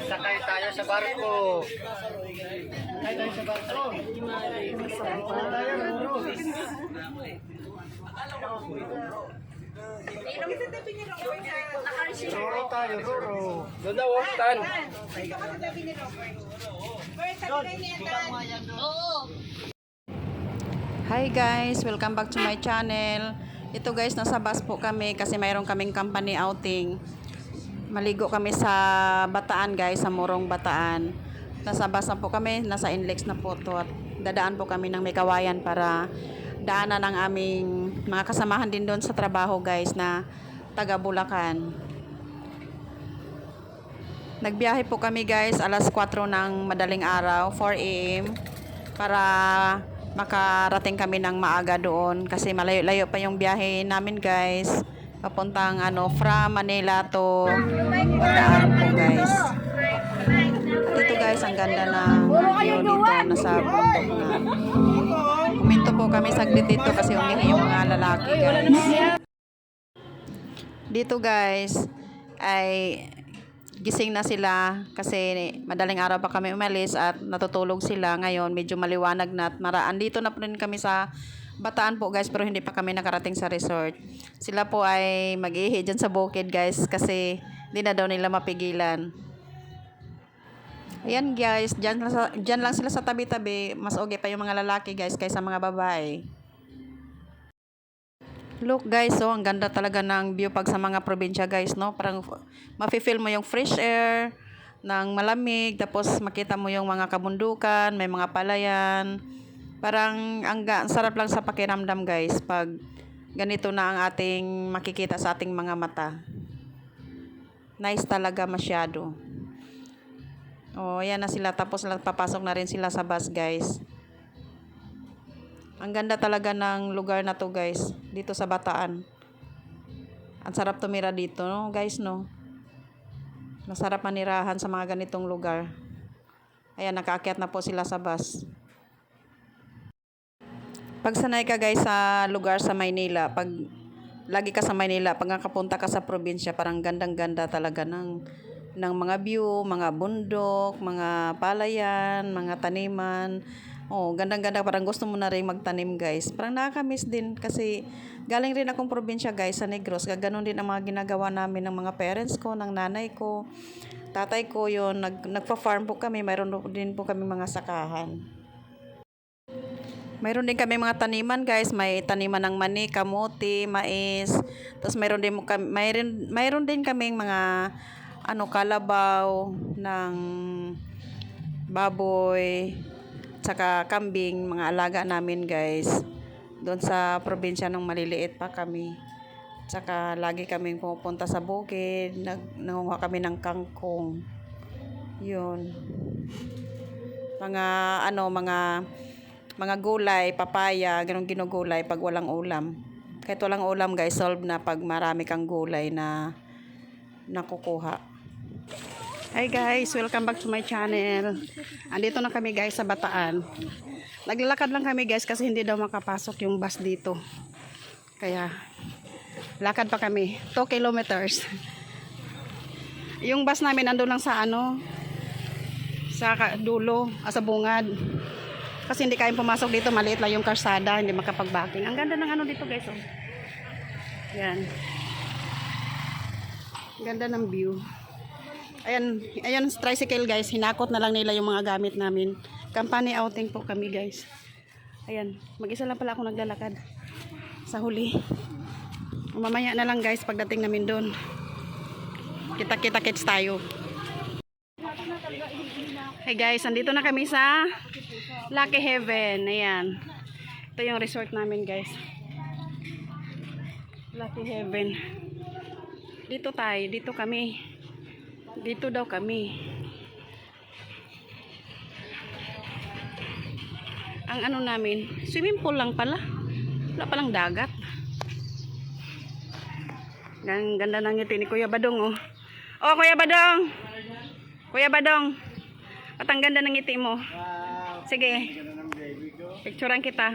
Sakay tayo sa barko. Sakay tayo sa barko. Roro tayo, Roro. Doon daw, tan. Hi guys, welcome back to my channel. Ito guys, nasa bus po kami kasi mayroon kaming company outing. Maligo kami sa Bataan guys, sa Morong Bataan. Nasa bus na po kami, nasa Inlex na po to at dadaan po kami ng Mekawayan para daanan ng aming mga kasamahan din doon sa trabaho guys na taga Bulacan. Nagbiyahe po kami guys alas 4 ng madaling araw, 4 AM para makarating kami ng maaga doon kasi malayo-layo pa yung biyahe namin guys. Papuntang from Manila to Bataan po guys. At ito guys, ang ganda ng view dito, nasa bundok na. Huminto po kami saglit dito kasi umihi yung mga lalaki guys. Dito guys ay gising na sila kasi madaling araw pa kami umalis at natutulog sila. Ngayon medyo maliwanag na at andito na po rin kami sa Bataan po guys, pero hindi pa kami nakarating sa resort. Sila po ay mag-ihi dyan sa bukid guys kasi hindi na daw nila mapigilan. Ayan guys, dyan lang sila sa tabi-tabi. Mas okay pa yung mga lalaki guys kaysa mga babae. Look guys, ang ganda talaga ng view pag sa mga probinsya guys, no? Parang mafe-feel mo yung fresh air ng malamig, tapos makita mo yung mga kabundukan, may mga palayan. Parang ang sarap lang sa pakiramdam guys pag ganito na ang ating makikita sa ating mga mata. Nice talaga masyado. Oh, ayan na sila, tapos papasok na rin sila sa bus guys. Ang ganda talaga ng lugar na to guys, dito sa Bataan. Ang sarap tumira dito, no guys, no? Masarap manirahan sa mga ganitong lugar. Ayan, nakaakyat na po sila sa bus. Pag sanay ka guys sa lugar sa Maynila, pag lagi ka sa Maynila, pag nakapunta ka sa probinsya, parang gandang-ganda talaga ng mga view, mga bundok, mga palayan, mga taniman. Oh, gandang-ganda, parang gusto mo na rin magtanim guys. Parang nakaka-miss din kasi galing rin akong probinsya guys sa Negros. Ganoon din ang mga ginagawa namin ng mga parents ko, ng nanay ko, tatay ko, yun. Nagpa-farm po kami, mayroon din po kami mga sakahan. Mayroon din kami mga taniman guys, may taniman ng mani, kamote, mais. Tapos mayroon din kaming mga kalabaw ng baboy, tsaka kambing, mga alaga namin guys. Doon sa probinsya nung maliliit pa kami. Tsaka lagi kaming pupunta sa bukid, nangunguha kami ng kangkong. Yun. Mga gulay, papaya, ganun ginugulay pag walang ulam. Kahit walang ulam guys, solve na pag marami kang gulay na nakukuha. Hi guys, welcome back to my channel. Andito na kami guys sa Bataan. Naglalakad lang kami guys kasi hindi daw makapasok yung bus dito. Kaya lakad pa kami, 2 kilometers. Yung bus namin nandun lang sa sa dulo, sa bungad. Kasi hindi kayang pumasok dito, maliit lang yung karsada, hindi makapag-backing. Ang ganda ng dito guys, oh. Yan. Ganda ng view. Ayan tricycle guys, hinakot na lang nila yung mga gamit namin. Company outing po kami guys. Ayan, mag-isa lang pala ako naglalakad sa huli. Mamaya na lang guys pagdating namin doon. Kita-kits tayo. Hey guys, andito na kami sa Lucky Heaven. Ayan. Ito yung resort namin guys. Lucky Heaven. Dito kami. Dito daw kami. Ang namin, swimming pool lang pala. Wala palang dagat. Ganda ng ngiti ni Kuya Badong, oh. Oh, Kuya Badong. Kuya Badong. At ang ganda ng ngiti mo. Sige. Picturean kita.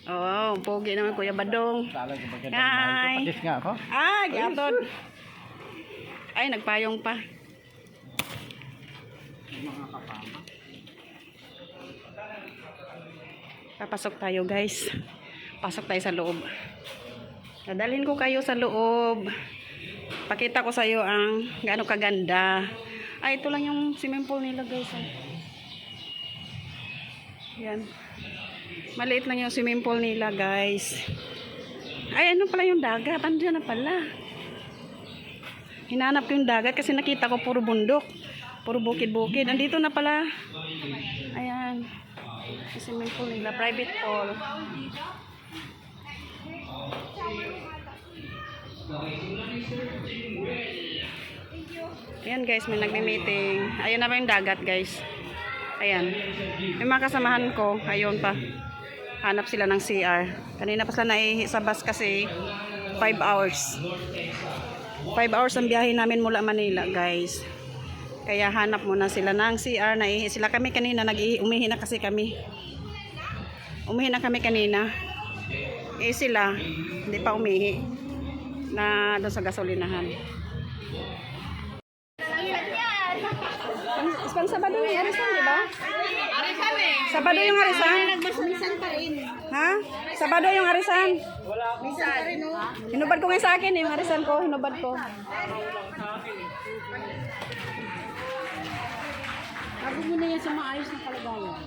Oh, pogi naman Kuya Badong. Hi. Pakis nga ako. Gyapon. Ay, nagpayong pa. Papasok tayo guys. Pasok tayo sa loob. Dadalhin ko kayo sa loob. Pakita ko sa iyo ang gaano kaganda. Ay, ito lang yung swimming pool nila guys. Yan. Maliit lang yung swimming pool nila guys. Ay, ano pala yung dagat? Andiyan na pala. Hinanap ko yung dagat kasi nakita ko puro bundok. Puro bukid-bukid. Andito na pala. Ayan. Yung swimming pool nila. Private pool. Ayan guys, may nagme-meeting. Ayan na ba yung dagat guys? Ayan. May mga kasamahan ko. Ayun pa. Hanap sila ng CR. Kanina pa sila naihi sa bus kasi 5 hours. 5 hours ang biyahe namin mula Manila guys. Kaya hanap muna sila ng CR. Naihi sila kami kanina. Umihi na kasi kami. Umihi na kami kanina. Eh sila, hindi pa umihi. Na doon sa gasolinahan. Pang Sabado yung Arisan, di ba? Arisan eh. Sabado yung Arisan? Nagmasmisan pa rin. Ha? Sabado yung Arisan? Misan pa rin, no? Hinubad ko ngayon sa akin, yung Arisan ko, hinubad ko. Bago mo na yan sa maayos na kalagayan.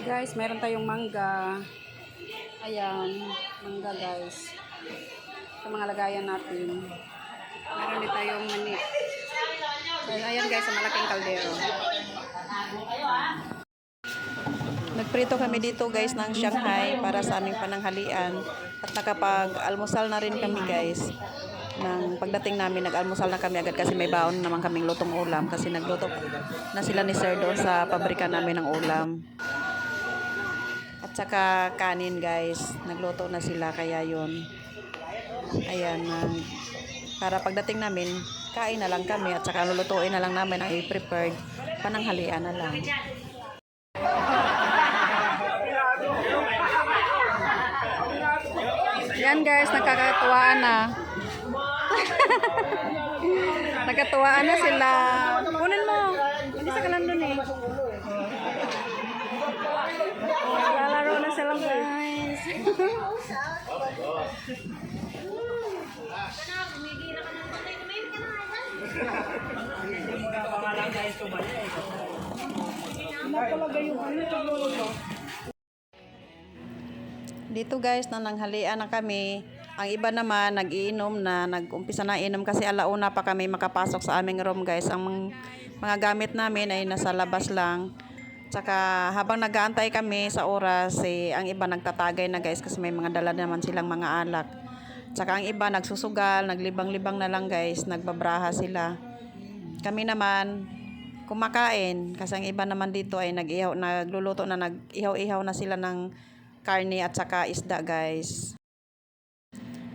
Guys, meron tayong mangga. Ayan, mangga guys. Sa mga lagayan natin. Meron din tayong mani. Ayan guys, sa malaking kaldero. Nagprito kami dito guys ng Shanghai para sa aming pananghalian. At nakapag-almusal na rin kami guys. Nang pagdating namin, nag-almusal na kami agad kasi may baon naman kaming lutong ulam. Kasi nagluto na sila ni Sir doon sa pabrika namin ng ulam. At saka kanin guys, nagluto na sila kaya yun. Ayan, para pagdating namin, kain na lang kami at saka lulutuin na lang namin ang i-prepared pananghalian na lang. Yan guys, nakakatuwaan na. Nakatuwaan na sila. Kunin mo. Hindi sa kalan dun eh. Lalaro na sila guys. Dito guys, na nanghalian na kami. Ang iba naman, nag-iinom na, nag-umpisa na inom kasi alauna pa kami makapasok sa aming room guys. Ang mga gamit namin ay nasa labas lang. Tsaka habang nag-aantay kami sa oras, ang iba nagtatagay na guys kasi may mga dala naman silang mga alak. Tsaka ang iba nagsusugal, naglibang-libang na lang guys, nagbabraha sila. Kami naman, kumakain kasi ang iba naman dito ay nagluluto na, nag-ihaw-ihaw na sila ng karne at saka isda guys.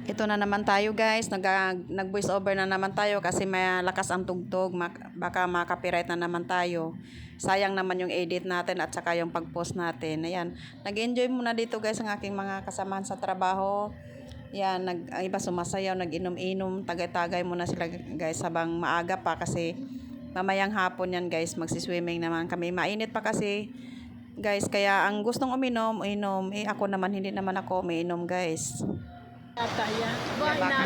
Ito na naman tayo guys, nag-voice over na naman tayo kasi malakas ang tugtog, baka makapiright na naman tayo. Sayang naman yung edit natin at saka yung pag-post natin. Ayan, nag-enjoy muna dito guys ang aking mga kasamahan sa trabaho. Yan, ang iba sumasayaw, nag-inom-inom, tagay-tagay muna sila guys habang maaga pa kasi mamayang hapon yan guys, magsiswimming naman kami. Mainit pa kasi guys, kaya ang gustong uminom, ako naman, hindi naman ako umiinom guys.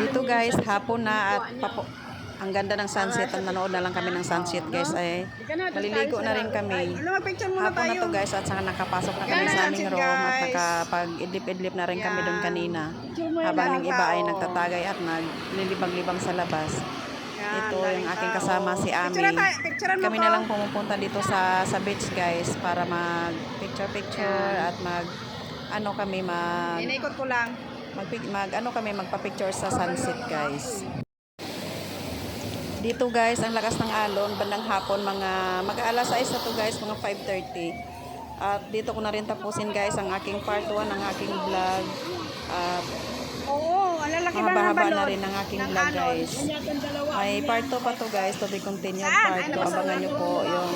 Dito guys, hapon na at ang ganda ng sunset. Nanood na lang kami ng sunset guys. Ay, maliligo na rin kami. Hapon na to guys at saka nakapasok na kami sa aming room at nakapag-idlip-idlip na rin kami doon kanina. Habang yung iba ay nagtatagay at naglilibang-libang sa labas. Ito yung aking kasama si Ami. Kami na lang pumupunta dito sa beach guys para mag picture at Inikot ko lang. magpa-picture sa sunset guys. Dito guys, ang lakas ng alon, bandang hapon, mag-aalas 6 na to guys, mga 5:30. At dito ko na rin tapusin guys ang aking part 1 ng aking vlog. Oo, ang lalaki ba ng Mahaba-haba na balon? rin ang aking vlog guys. May part 2 pa to guys, to be continued part 2. Abangan nyo po yung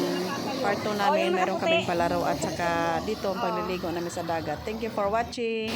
part 2 namin, meron kaming palaro at saka dito ang pagliligo namin sa dagat. Thank you for watching.